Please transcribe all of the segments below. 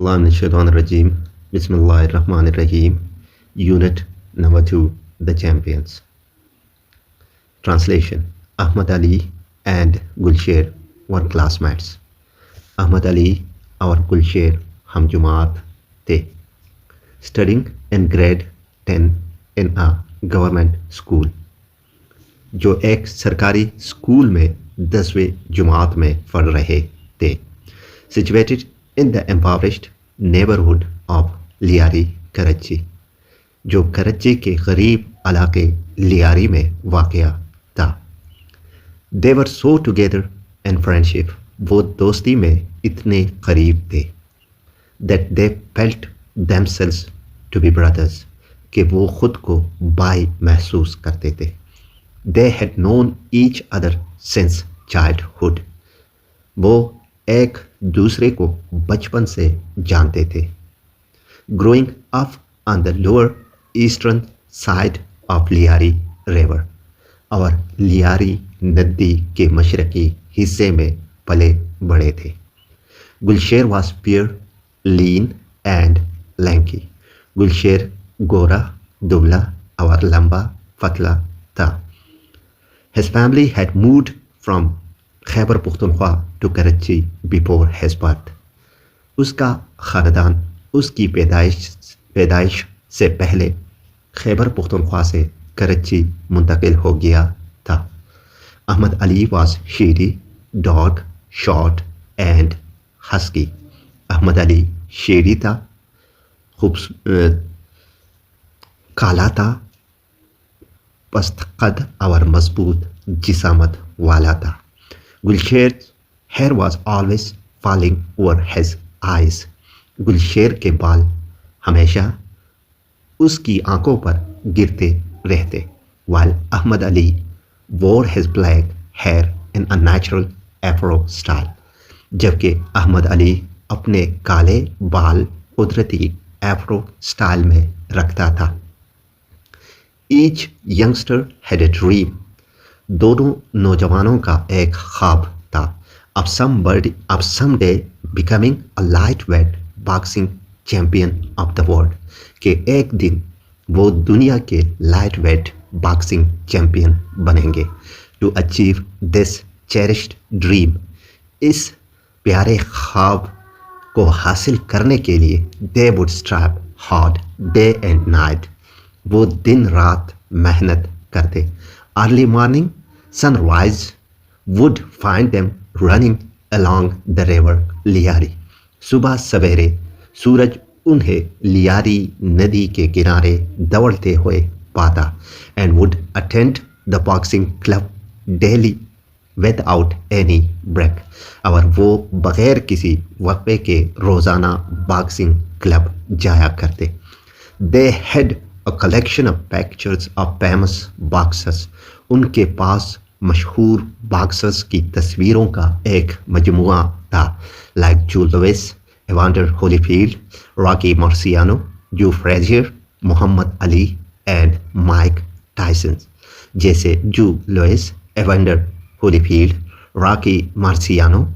Auzubillahiminash-shaytanir-rajim. Bismillahir-rahmanir-rahim. Unit number 2, The Champions. Translation. Ahmad Ali and Gulsher were classmates. Ahmad Ali और गुलशेर हम जुमात थे. Studying in grade 10 in a government school. जो एक सरकारी school में 10वीं जुमात में पढ़ रहे थे. Situated in the impoverished neighborhood of Lyari Karachi, जो कराची के गरीब इलाके लियारी में वाक़या था. They were so together in friendship, वो दोस्ती में इतने करीब थे. That they felt themselves to be brothers, कि वो खुद को भाई महसूस करते थे. They had known each other since childhood, वो एक दूसरे को बचपन से जानते थे. Growing up on the lower eastern side of Lyari river, और लियारी नदी के मशरकी हिस्से में पले बड़े थे. Gulsher was fair, lean and lanky. Gulsher गोरा, दुबला और लंबा पतला था. His family had moved from Khyber Pakhtunkhwa to Karachi before his birth. उसका ख़ानदान उसकी पैदाइश से पहले खैबर पुख्तनख्वा से कराची मुंतकिल हो गया था. Ahmad Ali was Sheri, dog, short and husky. Ahmad Ali शेरी था, काला था, पस्त कद और मजबूत जिसामत वाला था. गुलशेर's hair was always falling over his eyes. Gulsher के बाल हमेशा उसकी आंखों पर गिरते रहते. While Ahmad Ali wore his black hair in a natural afro style, जबकि अहमद अली अपने काले बाल कुदरती afro स्टाइल में रखता था. Each youngster had a dream. दोनों नौजवानों का एक ख्वाब था. of someday becoming a lightweight boxing champion of the world, कि एक दिन वो दुनिया के lightweight boxing champion बनेंगे. To achieve this cherished dream, इस प्यारे ख्वाब को हासिल करने के लिए they would strive hard day and night. वो दिन रात मेहनत करते. Early morning sunrise would find them running along the river Lyari. सुबह सवेरे सूरज उन्हें लियारी नदी के किनारे दौड़ते हुए पाता. And would attend the boxing club daily without any break. और वो बगैर किसी वक्फे के रोज़ाना बॉक्सिंग क्लब जाया करते. They had a collection of pictures of famous boxers. उनके पास मशहूर बॉक्सर्स की तस्वीरों का एक मजमुआ था. Like Joe Louis, Evander Holyfield, Rocky Marciano, Joe Frazier, Mohammad Ali and Mike Tyson. जैसे Joe Louis, Evander Holyfield, Rocky Marciano,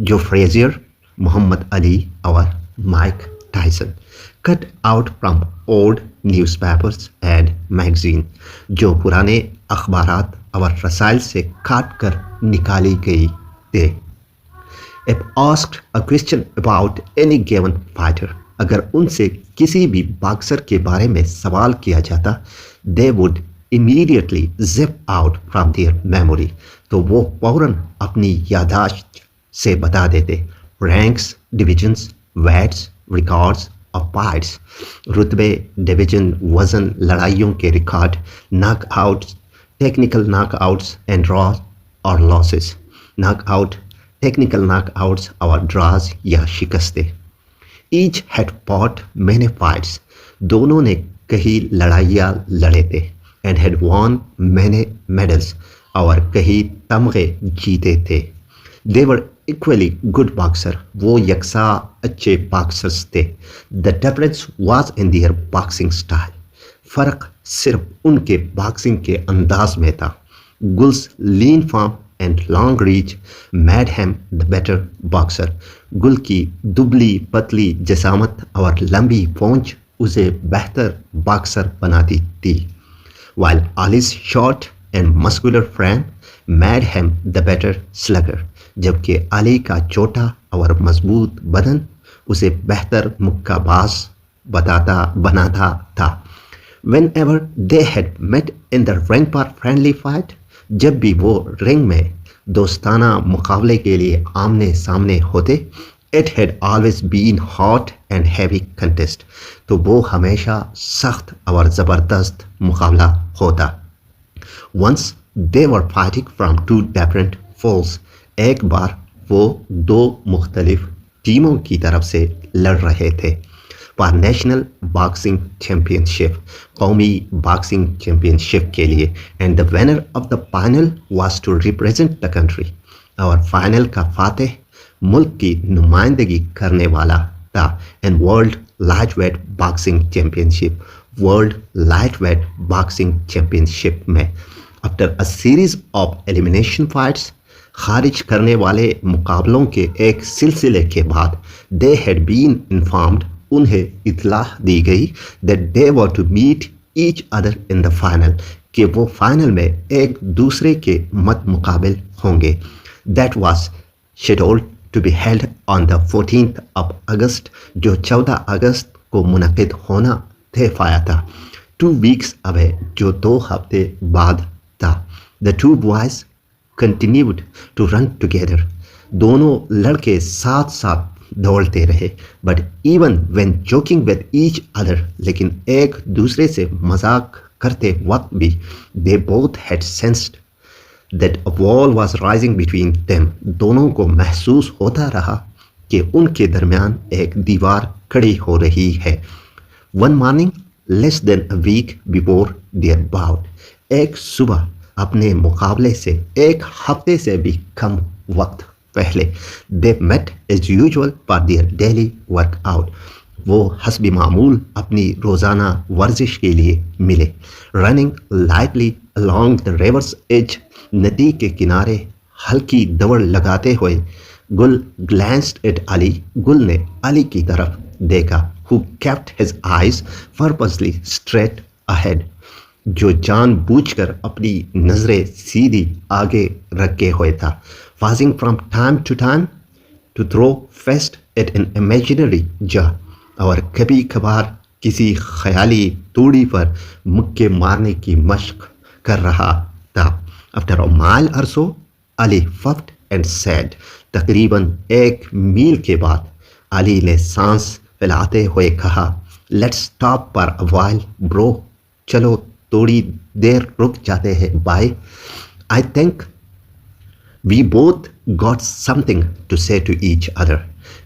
Joe Frazier, Mohammad Ali और Mike Tyson. Cut out from old newspapers and magazine, जो पुराने अखबारात और रसाइल से काट कर निकाली गई थे. If asked a question about any given fighter, अगर उनसे किसी भी बॉक्सर के बारे में सवाल किया जाता, they would immediately zip out from their memory, तो वो फौरन अपनी यादाश्त से बता देते. Ranks, divisions, weights, records और फाइट्स, रुतबे, डिवीजन, वजन, लड़ाइयों के record, knockouts, technical knockouts and draws और लॉसेस. नॉकआउट, टेक्निकल नॉकआउट्स और ड्रॉज या शिकस्तें. Each had fought many fights, दोनों ने कई लड़ाइयाँ लड़े थे. And had won many medals, और कई तमगे जीते थे. दे वर equally good boxer, वो यकसा अच्छे बॉक्सर्स थे. The difference was in their boxing style, फ़र्क सिर्फ उनके बॉक्सिंग के अंदाज में था. Gul's lean form and long reach made him the better boxer. गुल की दुबली पतली जसामत और लंबी पहुंच उसे बेहतर बॉक्सर बनाती थी, while Ali's short and muscular frame made him the better slugger, जबकि अली का छोटा और मजबूत बदन उसे बेहतर मुक्काबाज बनाता था। Whenever they had met in the ring for friendly fight, जब भी वो रिंग में दोस्ताना मुकाबले के लिए आमने सामने होते, it had always been hot and heavy contest, तो वो हमेशा सख्त और ज़बरदस्त मुकाबला होता। Once they were fighting from two different foes, एक बार वो दो मुख्तलिफ टीमों की तरफ से लड़ रहे थे फॉर नेशनल बॉक्सिंग चैम्पियनशिप, कौमी बॉक्सिंग चैम्पियनशिप के लिए, and the winner of the final was to represent the country, और फाइनल का फातेह मुल्क की नुमाइंदगी करने वाला था in world lightweight boxing championship, world lightweight boxing championship में। After a series of elimination fights, खारिज करने वाले मुकाबलों के एक सिलसिले के बाद, दे हैड बीन इन्फॉर्म्ड, उन्हें इत्लाह दी गई that they were to meet each other in the final, कि वो फाइनल में एक दूसरे के मत मुकाबिल होंगे। That was scheduled to be held on the 14th of August, जो 14 अगस्त को मुनक़िद होना तय पाया था। 2 weeks अवे, जो 2 हफ्ते बाद था। The two boys continued to run together, दोनों लड़के साथ साथ दौड़ते रहे, but even when joking with each other, लेकिन एक दूसरे से मजाक करते वक्त भी, they both had sensed that a wall was rising between them, दोनों को महसूस होता रहा कि उनके दरमियान एक दीवार खड़ी हो रही है। One morning less than a week before their bout, एक सुबह अपने मुकाबले से एक हफ्ते से भी कम वक्त पहले, they met as usual for their daily workout, वो हस्बी मामूल अपनी रोज़ाना वर्जिश के लिए मिले। Running lightly along the river's edge, नदी के किनारे हल्की दौड़ लगाते हुए, गुल ग्लैंस्ड एट अली, गुल ने अली की तरफ देखा, who kept his eyes purposely straight ahead, जो जानबूझकर अपनी नज़रें सीधी आगे रखे हुए था, passing from time to time to throw fists at an imaginary jaw, और कभी कभार किसी ख्याली तूड़ी पर मुक्के मारने की मशक कर रहा था। आफ्टर अ माइल और सो, अली फफ्ड एंड सैड, तकरीबन 1 मील के बाद अली ने सांस फैलाते हुए कहा, let's stop for a while bro, चलो थोड़ी देर रुक जाते हैं बाय। I think we both got something to say to each other,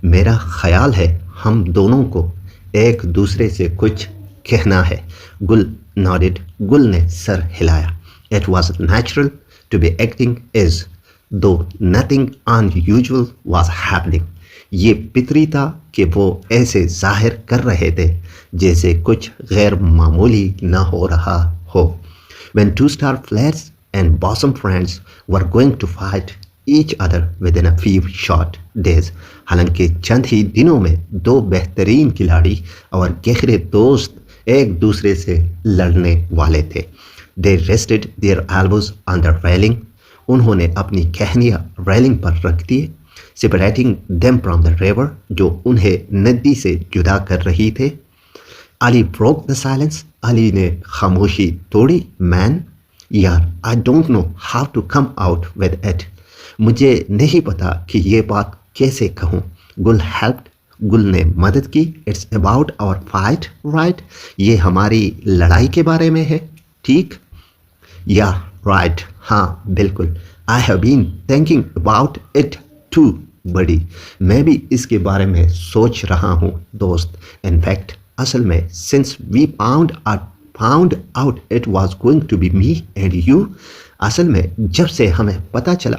मेरा ख्याल है हम दोनों को एक दूसरे से कुछ कहना है। गुल नॉडेड, गुल ने सर हिलाया। It was natural to be acting as though nothing unusual was happening, ये फितरी था कि वो ऐसे जाहिर कर रहे थे जैसे कुछ गैर मामूली न हो रहा हो। When two star players and bosom friends were going to fight each other within a few short days, हालांकि चंद ही दिनों में 2 बेहतरीन खिलाड़ी और गहरे दोस्त एक दूसरे से लड़ने वाले थे। They rested their elbows on the railing, उन्होंने अपनी कहनियाँ रेलिंग पर रख दिए, separating them from the river, जो उन्हें नदी से जुदा कर रही थे। Ali broke the silence, Ali ने खामोशी तोड़ी। मैन, यार, I don't know how to come out with it, मुझे नहीं पता कि ये बात कैसे कहूँ। गुल हेल्प्ड, गुल ने मदद की। It's about our fight right, ये हमारी लड़ाई के बारे में है, ठीक? या राइट, हाँ बिल्कुल। I have been thinking about it too buddy, मैं भी इसके बारे में सोच रहा हूँ दोस्त। इनफैक्ट असल में since we found out it was going to be me and you, असल में जब से हमें पता चला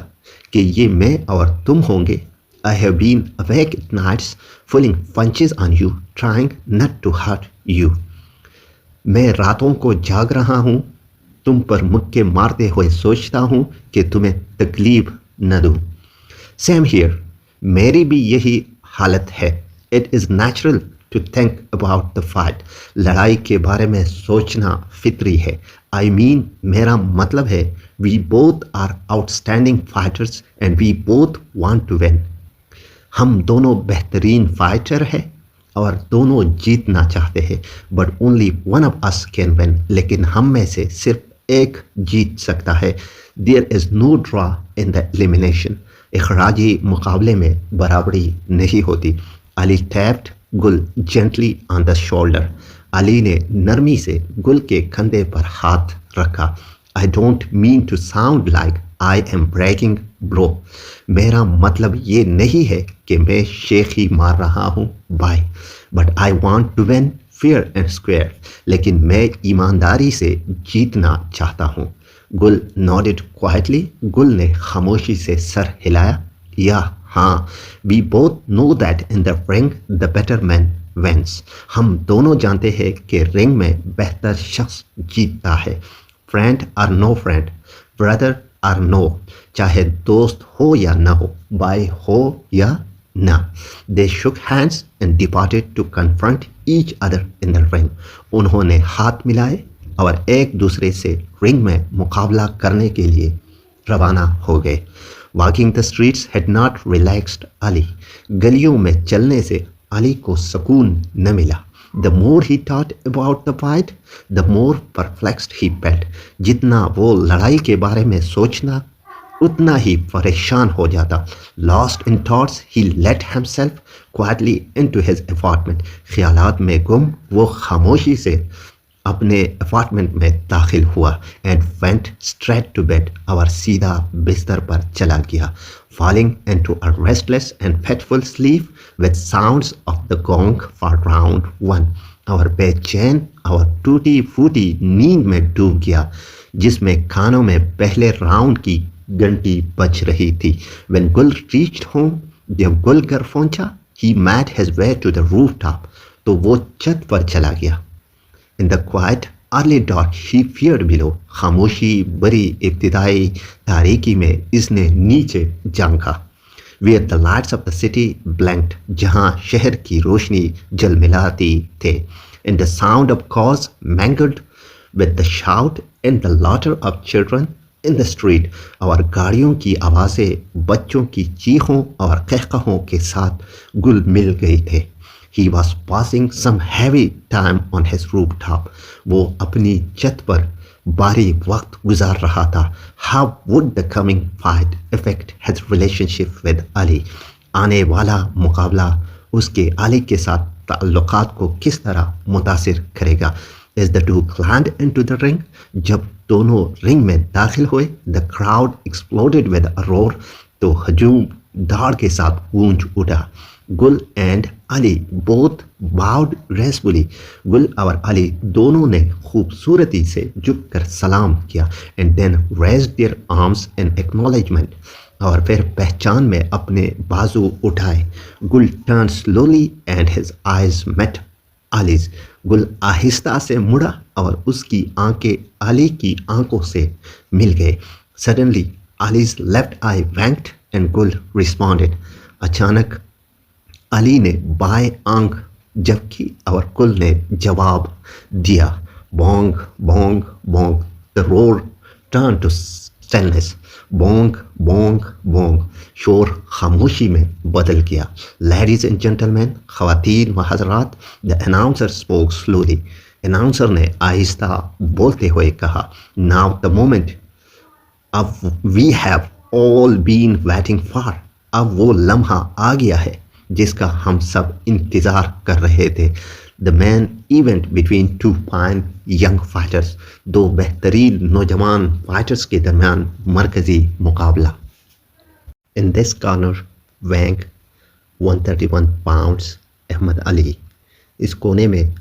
कि ये मैं और तुम होंगे, I have been awake at nights pulling punches on you trying not to hurt you, मैं रातों को जाग रहा हूँ तुम पर मुक्के मारते हुए सोचता हूँ कि तुम्हें तकलीफ न दूँ। सेम हियर, मेरी भी यही हालत है. It is natural to think about the fight. लड़ाई के बारे में सोचना फितरी है. I mean, मेरा मतलब है we both are outstanding fighters and we both want to win. हम दोनों बेहतरीन फाइटर हैं और दोनों जीतना चाहते हैं. But only one of us can win. लेकिन हम में से सिर्फ एक जीत सकता है. There is no draw in the elimination. इखराजी मुकाबले में बराबरी नहीं होती. Ali tapped Gul gently on the shoulder. Ali ने नरमी से गुल के कंधे पर हाथ रखा. I don't mean to sound like I am breaking bro. मेरा मतलब ये नहीं है कि मैं शेखी मार रहा हूँ बाय. But I want to win fair and square. लेकिन मैं ईमानदारी से जीतना चाहता हूँ. गुल नॉडेड क्वाइटली. गुल ने खामोशी से सर हिलाया. या हाँ, we both know that in the ring the better man wins. हम दोनों जानते हैं कि रिंग में बेहतर शख्स जीतता है. Friend or no friend, brother or no. चाहे दोस्त हो या ना हो, भाई हो या ना. They shook hands and departed to confront each other in the ring. उन्होंने हाथ मिलाए और एक दूसरे से रिंग में मुकाबला करने के लिए रवाना हो गए. Walking the streets had not relaxed Ali. गलियों में चलने से अली को सुकून न मिला. The more he thought about the fight, the more perplexed he felt. जितना वो लड़ाई के बारे में सोचना, उतना ही परेशान हो जाता. Lost in thoughts, he let himself quietly into his apartment. ख्यालात में गुम वो खामोशी से अपने अपार्टमेंट में दाखिल हुआ. And went straight to bed. और सीधा बिस्तर पर चला गया. Falling into a restless and fitful sleep with sounds of the gong for round one. और बेचैन और टूटी फूटी नींद में डूब गया जिसमें कानों में पहले राउंड की घंटी बज रही थी. When Gul reached home, जब गुल घर पहुंचा, he made his way to the rooftop. तो वो छत पर चला गया. In the quiet early dark he feared below. खामोशी बड़ी इब्तिदाई तारीकी में इसने नीचे झांका. Where the lights of the city blinked. जहाँ शहर की रोशनी जलमिलाती थे. And the sound of cars mingled with the shout and the laughter of children in the street. और गाड़ियों की आवाज़ें बच्चों की चीखों और कहकहों के साथ गुल मिल गई थे. He was passing some heavy time on his rooftop. वो अपनी छत पर भारी वक्त गुजार रहा था. How would the coming fight affect his relationship with Ali? आने वाला मुकाबला उसके अली के साथ ताल्लुकात को किस तरह मुतासिर करेगा? As the two climbed into the ring, जब दोनों रिंग में दाखिल हुए, the crowd exploded with a roar. तो हजूम धाड़ के साथ गूंज उठा. गुल and Ali both bowed gracefully. गुल और अली दोनों ने खूबसूरती से झुककर सलाम किया. And then raised their arms in acknowledgement. और फिर पहचान में अपने बाजू उठाए. Gul turn slowly and his eyes met Ali's. Gul आहिस्ता से मुड़ा और उसकी आंखें अली की आंखों से मिल गए. Suddenly Ali's left eye winked and Gul responded. अचानक अली ने बाएं आंख झपकी और गुल ने जवाब दिया. Bong bong bong. The roar turn to stillness. Bong bong bong. शोर खामोशी में बदल गया. लेडीज एंड जेंटलमैन, ख़वातीन व हज़रात, the announcer spoke slowly. Announcer ने आहिस्ता बोलते हुए कहा. नाउ द मोमेंट अब we have all been waiting for. अब वो लम्हा आ गया है जिसका हम सब इंतज़ार कर रहे थे. The main event between two fine young fighters. दो बेहतरीन नौजवान फाइटर्स के दरमियान मरकज़ी मुकाबला. In this corner weighing 131 pounds Ahmed Ali. इस कोने में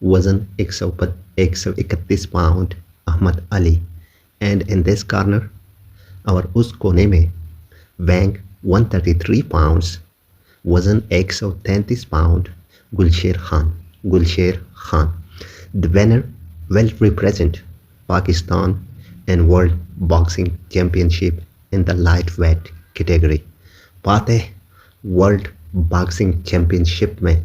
वज़न 131 pound Ahmed Ali. And in this corner और उस कोने में वैंक 133 पाउंड्स वज़न 133 pound Gulsher Khan. Gulsher Khan. The winner will represent Pakistan in World Boxing Championship in the lightweight category. फातेह वर्ल्ड बॉक्सिंग चैम्पियनशिप में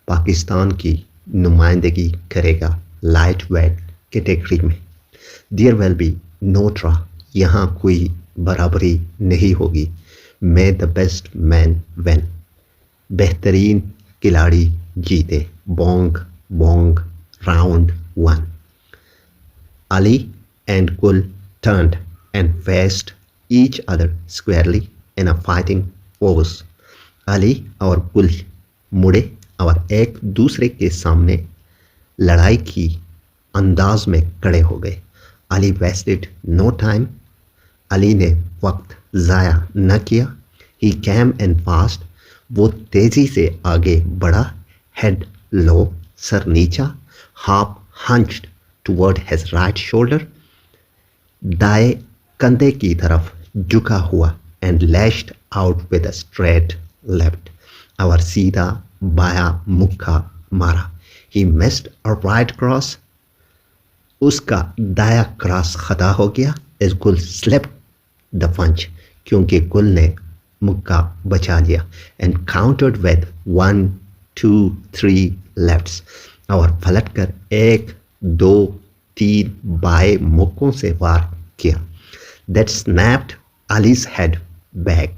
पाकिस्तान की नुमाइंदगी करेगा लाइट वेट कैटेगरी में। There will be no draw, यहाँ कोई बराबरी नहीं होगी। May the best man win, बेहतरीन खिलाड़ी जीते। Bong bong round 1। Ali and Gul turned and faced each other squarely in a fighting pose. Ali और गुल मुड़े और एक दूसरे के सामने लड़ाई की अंदाज में खड़े हो गए। Ali wasted no time. Ali ने वक्त ज़ाया न किया। He came in fast. वो तेज़ी से आगे बढ़ा। Head low, सर नीचा, half hunched toward his right shoulder, दाएं कंधे की तरफ झुका हुआ, and lashed out with a straight left, और सीधा बाया मुक्का मारा। He missed a right cross. उसका दाया क्रॉस खता हो गया। as गुल slipped the punch, क्योंकि गुल ने मुक्का बचा लिया, and countered with 1 2 3 lefts, और पलटकर 1 2 3 बाएं मुक्कों से वार किया। That snapped Ali's head back,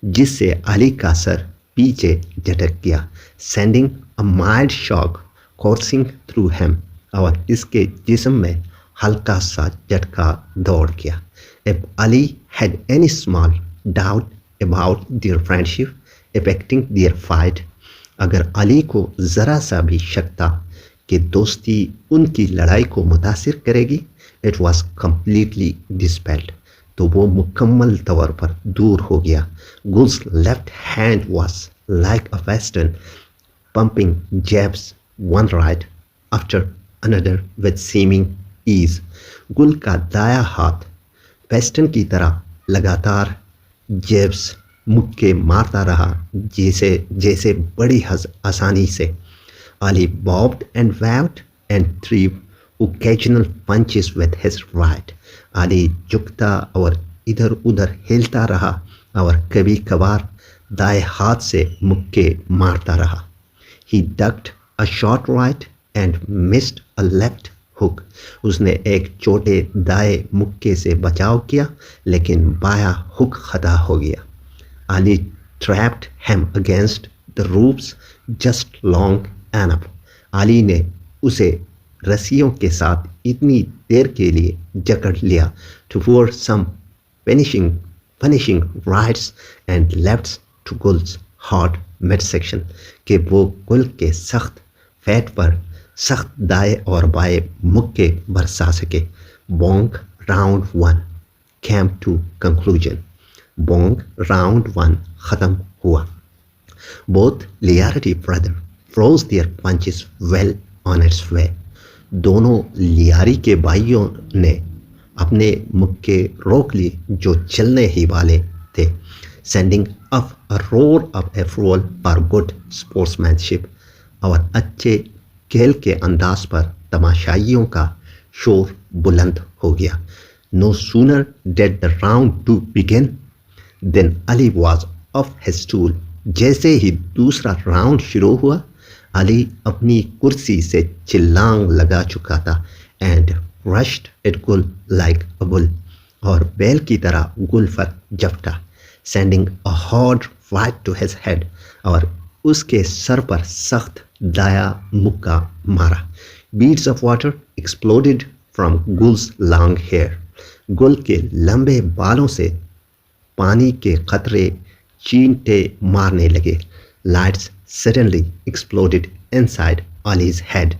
जिससे अली का सर पीछे झटक गया, sending a mild shock coursing through him, और इसके जिस्म में हल्का सा झटका दौड़ गया। If Ali had any small doubt about their friendship affecting their fight, अगर अली को ज़रा सा भी शक था कि दोस्ती उनकी लड़ाई को मुतासिर करेगी, इट वॉज कम्प्लीटली डिस्पेल्ड, तो वो मुकम्मल तौर पर दूर हो गया। Gul's left hand was like a western, pumping jabs one right after another with seeming ease. Gul का दाया हाथ वेस्टर्न की तरह लगातार जैब्स मुक्के मारता रहा, जैसे बड़ी आसानी से। Ali bobbed and waved and threw occasional punches with his right. Ali झुकता और इधर उधर हिलता रहा और कभी कभार दाएं हाथ से मुक्के मारता रहा। He ducked a short right and missed a left hook. उसने एक छोटे दाएं मुक्के से बचाव किया, लेकिन बाया हुक खता हो गया। Ali trapped him against the ropes just long enough. Ali ने उसे रस्सियों के साथ इतनी देर के लिए जकड़ लिया to pour some finishing rights and lefts to Gul's hot midsection, कि वो गुल के सख्त फैट पर सख्त दाएं और बाएं मुक्के बरसा सके। Bong round 1 came to conclusion. Bong round 1 ख़त्म हुआ। Both Liarati brother froze their punches well on its way. दोनों लियारी के भाइयों ने अपने मुक्के रोक लिए जो चलने ही वाले थे। Sending up a roar of approval for good sportsmanship, और अच्छे खेल के अंदाज पर तमाशाइयों का शोर बुलंद हो गया। No sooner did the round 2 begin than Ali was off his stool. जैसे ही दूसरा राउंड शुरू हुआ, अली अपनी कुर्सी से चिल्लांग लगा चुका था। And rushed at Gul like a bull, और बैल की तरह गुल पर झपटा। Sending a hard right to his head, और उसके सर पर सख्त दाया मुक्का मारा। Beads of water exploded from Gul's long hair, Gul के लंबे बालों से पानी के कतरे चींटे मारने लगे। Lights suddenly exploded inside Ali's head.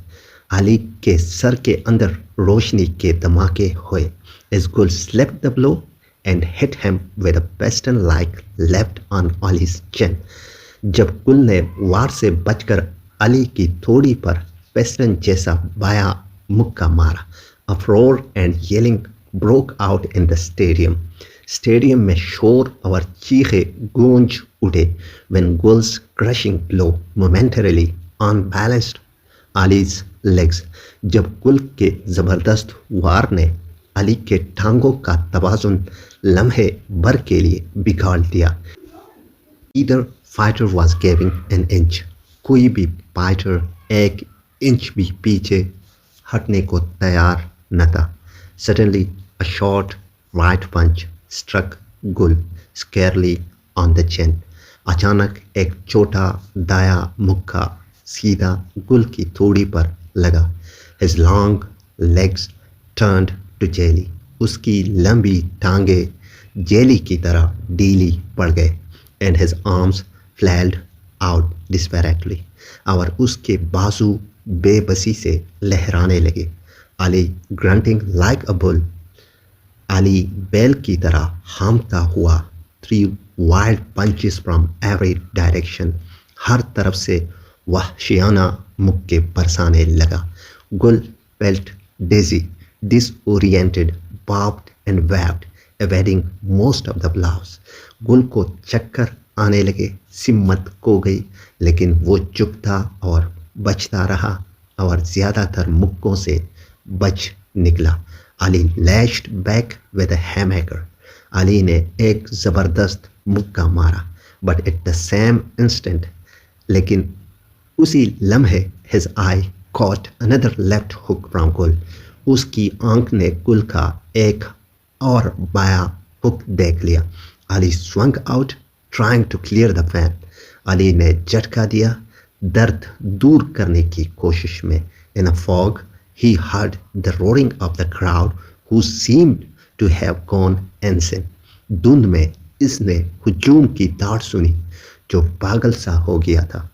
Ali के सर के अंदर रोशनी के धमाके हुए। as Gul slipped the blow and hit him with a piston-like left on Ali's chin. जब गुल ने वार से बचकर अली की थोड़ी पर पिस्टन जैसा बाया मुक्का मारा, a roar and yelling broke out in the stadium. Stadium में शोर और चीखे गूंज उठे। when Gul's crushing blow momentarily unbalanced Ali's legs, जब गुल के ज़बरदस्त वार ने अली के टांगों का तवाज़ुन लम्हे भर के लिए बिगाड़ दिया। either fighter was giving an inch. कोई भी फाइटर एक इंच भी पीछे हटने को तैयार न था। Suddenly a short right punch struck Gul squarely on the chin. अचानक एक छोटा दाया मुक्का सीधा गुल की थोड़ी पर लगा। His long legs turned to jelly. उसकी लंबी टांगे जेली की तरह ढीली पड़ गए। And his arms flailed out desperately. और उसके बाजू बेबसी से लहराने लगे। Ali grunting like a bull. Ali बैल की तरह हामता हुआ three wild punches from every direction. हर तरफ से वहशियाना मुक्के बरसाने लगा। Gul felt dizzy, disoriented, bobbed and waved, evading most of the blows. गुल को चक्कर आने लगे, सिम्मत खो गई, लेकिन वो चुप था और बचता रहा और ज़्यादातर मुक्कों से बच निकला। Ali lashed back with a haymaker. Ali ने एक ज़बरदस्त मुक्का मारा, but at the same instant, लेकिन उसी लम्हे his eye caught another left hook from गुल। उसकी आंख ने गुल का एक और बाया हुक देख लिया। Ali swung out trying to clear the fan। Ali ने झटका दिया दर्द दूर करने की कोशिश में। In a fog he heard the roaring of the crowd who seemed to have gone insane। धुंध में इसने हुजूम की दाड़ सुनी जो पागल सा हो गया था।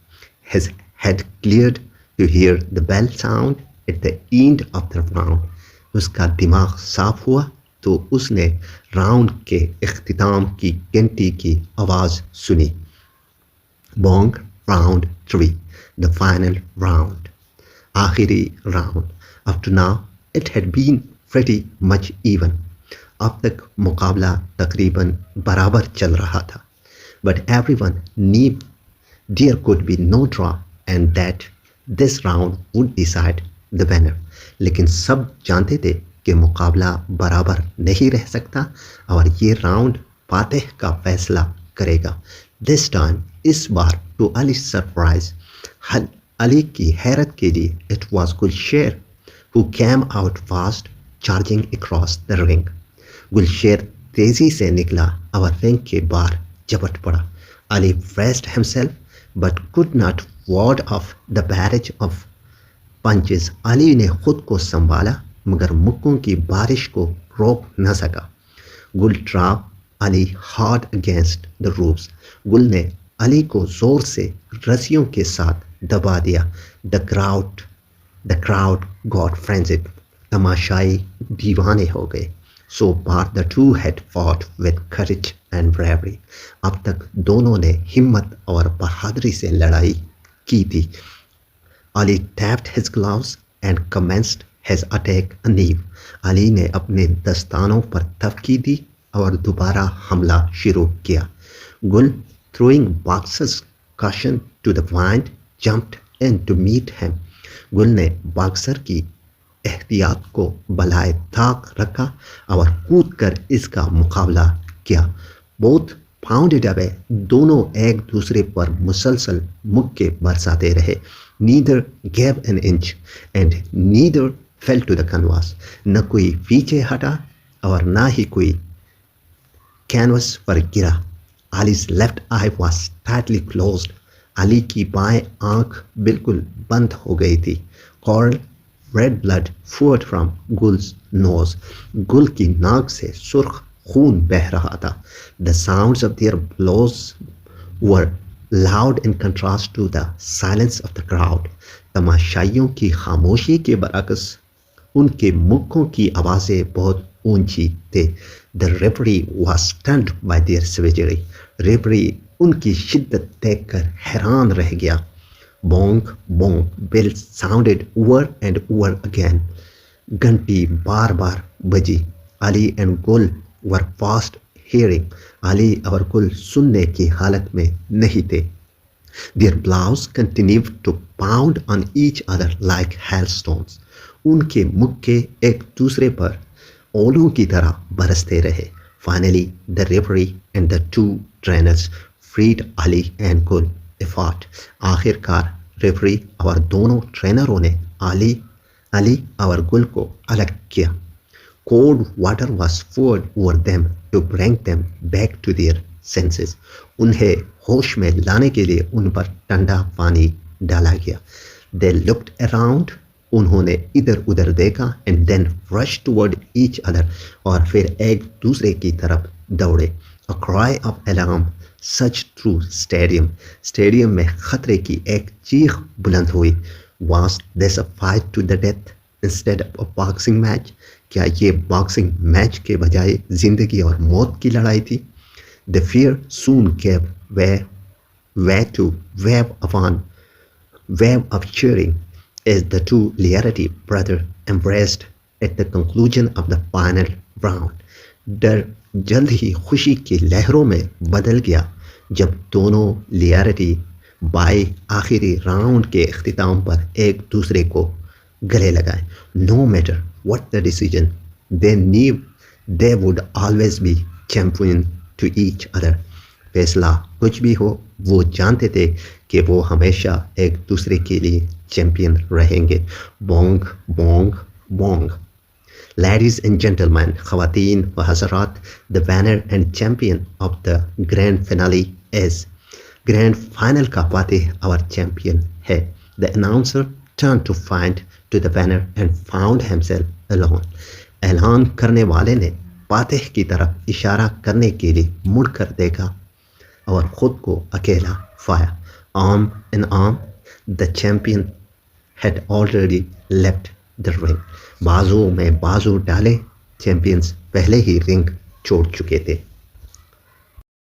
His head cleared to hear the bell sound at the end of the round। उसका दिमाग साफ हुआ तो उसने राउंड के इख्तिताम की घंटी की आवाज़ सुनी। Bong round 3, the final round। आखिरी round. Up to now it had been pretty much even। अब तक मुकाबला तकरीबन बराबर चल रहा था। But everyone knew there could be no draw and that this round would decide the winner। लेकिन सब जानते थे कि मुकाबला बराबर नहीं रह सकता और ये राउंड फातेह का फैसला करेगा। दिस टाइम, इस बार, टू अली सरप्राइज, अली की हैरत के लिए, it was Gulsher who came out fast charging across the ring. Gulsher तेजी से निकला और रिंग के बाहर झपट पड़ा। Ali braced himself but could not ward off the barrage of punches। Ali ने खुद को संभाला मगर मुक्कों की बारिश को रोक न सका। गुल trap Ali hard against the roofs. गुल ने अली को जोर से रस्सियों के साथ दबा दिया। The crowd got frenzied. तमाशाई दीवाने हो गए। So far the two had fought with courage and bravery. अब तक दोनों ने हिम्मत और बहादुरी से लड़ाई की थी। Ali tapped his gloves and commenced his attack anew. Ali ने अपने दस्तानों पर थपकी दी और दोबारा हमला शुरू किया। गुल, throwing boxers caution to the wind, jumped in to meet him। गुल ने बॉक्सर की एहतियात को बलाए ताक रखा और कूद कर इसका मुकाबला किया। Both pounded away. दोनों एक दूसरे पर मुसलसल मुक्के बरसाते रहे। Neither gave an inch and neither fell to the canvas. न कोई पीछे हटा और ना ही कोई कैनवस पर गिरा। Ali's left eye was tightly closed. Ali की बाएं आंख बिल्कुल बंद हो गई थी। Coral red blood flowed from Gul's nose. Gul की नाक से सुर्ख खून बह रहा था। The sounds of their blows were loud in contrast to the silence of the crowd। तमाशाइयों की खामोशी के बरअक्स उनके मुक्कों की आवाज़ें बहुत ऊंची थे। The referee was stunned by their savagery। Referee उनकी शिद्दत देखकर हैरान रह गया। Bong bong bell sounded over and over again. घंटी बार बार बजी। अली एंड गुल वर फास्ट hearing। अली और गुल सुनने की हालत में नहीं थे। Their blows continued to pound on each other like hailstones। उनके मुक्के एक दूसरे पर ओलों की तरह बरसते रहे। Finally, the referee and the two trainers freed Ali and Gul apart. आखिरकार रेफरी और दोनों ट्रेनरों ने अली और गुल को अलग किया. Cold water was poured over them to bring them back to their senses. उन्हें होश में लाने के लिए उन पर ठंडा पानी डाला गया. They looked around. उन्होंने इधर उधर देखा and then rushed toward each other. और फिर एक दूसरे की तरफ दौड़े. A cry of alarm surged through stadium. Stadium में खतरे की एक चीख बुलंद हुई. Was this a fight to the death instead of a boxing match? क्या ये बॉक्सिंग मैच के बजाय जिंदगी और मौत की लड़ाई थी? The fear soon gave way to wave upon wave of cheering as the two Liarati brothers embraced at the conclusion of the final round. डर जल्द ही खुशी की लहरों में बदल गया जब दोनों लियारटी बाई आखिरी राउंड के इख्तिताम पर एक दूसरे को गले लगाए. No matter what the decision, they knew they would always be champion to each other. फैसला कुछ भी हो, वो जानते थे कि वो हमेशा एक दूसरे के लिए चैंपियन रहेंगे. Bong bong Bong. Ladies and gentlemen, ख़वातीन व हज़रात, the winner and champion of the grand finale is. Grand final का फातिह our champion है. The announcer turned to find to the winner and found himself alone. ऐलान करने वाले ने Fatih की तरफ इशारा करने के लिए मुड़कर देखा और ख़ुद को अकेला पाया. Arm in arm, the champion had already left the ring. बाजू में बाजू डाले चैंपियंस पहले ही रिंग छोड़ चुके थे.